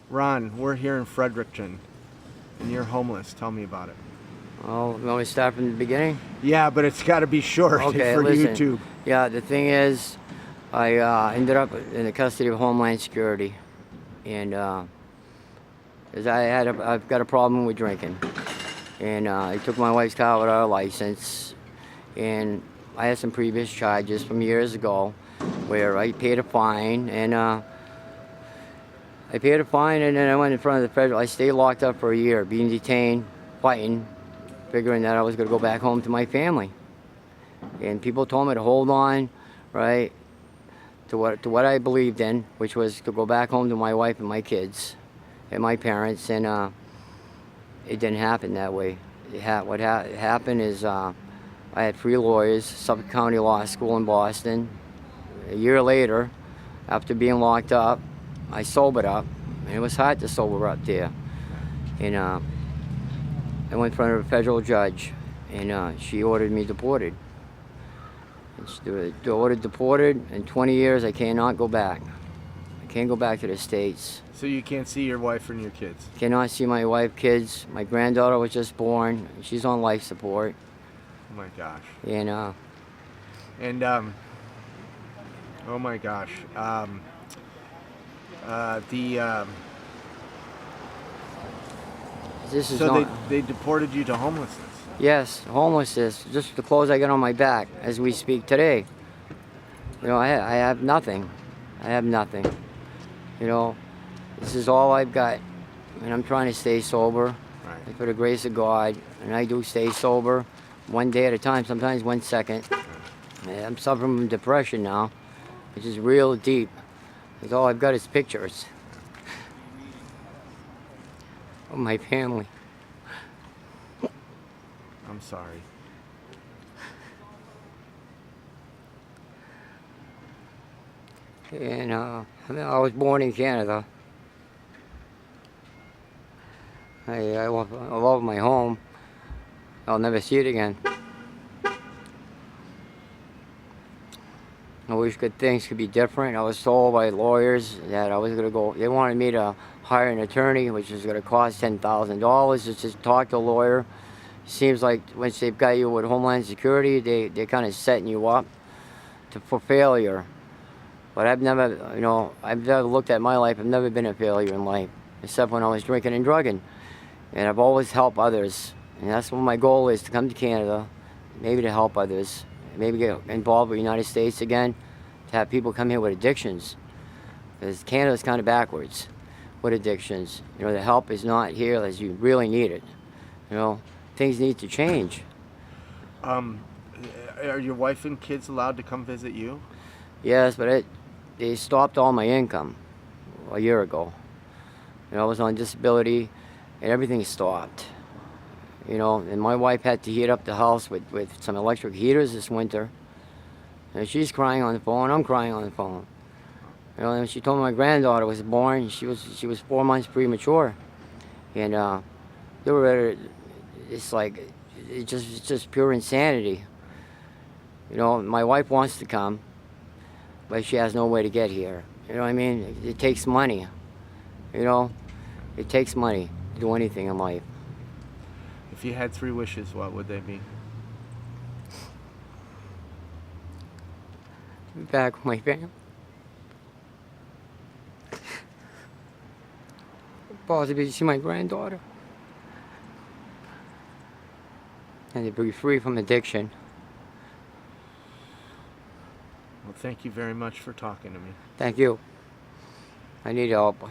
Ron, we're here in Fredericton, and you're homeless. Tell me about it. Oh, you want me to start from the beginning? Yeah, but it's got to be short Okay, for listen. YouTube. Yeah, the thing is, I ended up in the custody of Homeland Security, and 'cause I've got a problem with drinking, and I took my wife's car without a license, and I had some previous charges from years ago, where I paid a fine, and then I went in front of the federal. I stayed locked up for a year, being detained, fighting, figuring that I was going to go back home to my family. And people told me to hold on, right, to what I believed in, which was to go back home to my wife and my kids and my parents, and it didn't happen that way. What happened is I had 3 lawyers, Suffolk County Law School in Boston. A year later, after being locked up, I sobered up, and it was hard to sober up there. And I went in front of a federal judge, and she ordered me deported. And she ordered deported. In 20 years, I cannot go back. I can't go back to the States. So you can't see your wife and your kids? Cannot see my wife, kids. My granddaughter was just born. She's on life support. Oh my gosh. And oh my gosh. this is So not. they deported you to homelessness. Yes, homelessness. Just the clothes I got on my back as we speak today. You know, I have nothing. I have nothing. You know, this is all I've got, and I'm trying to stay sober. Right. For the grace of God, and I do stay sober, one day at a time. Sometimes 1 second. I'm suffering from depression now, which is real deep. Because all I've got is pictures of my family. I'm sorry. And I was born in Canada. I love my home. I'll never see it again. I wish good things could be different. I was told by lawyers that I was going to go. They wanted me to hire an attorney, which is going to cost $10,000. Just to talk to a lawyer. Seems like once they've got you with Homeland Security, they're kind of setting you up for failure. But I've never looked at my life. I've never been a failure in life, except when I was drinking and drugging. And I've always helped others. And that's what my goal is, to come to Canada, maybe to help others, maybe get involved with the United States again, to have people come here with addictions. Because Canada's kind of backwards with addictions. You know, the help is not here as you really need it. You know, things need to change. Are your wife and kids allowed to come visit you? Yes, but they stopped all my income a year ago. You know, I was on disability, and everything stopped. You know, and my wife had to heat up the house with some electric heaters this winter. And she's crying on the phone, I'm crying on the phone. You know, and she told me my granddaughter was born, she was 4 months premature. And they were ready, it's like, it's just pure insanity. You know, my wife wants to come, but she has no way to get here. You know what I mean? It takes money. You know, it takes money to do anything in life. If you had 3 wishes, what would they be? Back with my family. Possibly to see my granddaughter. And to be free from addiction. Well, thank you very much for talking to me. Thank you. I need help.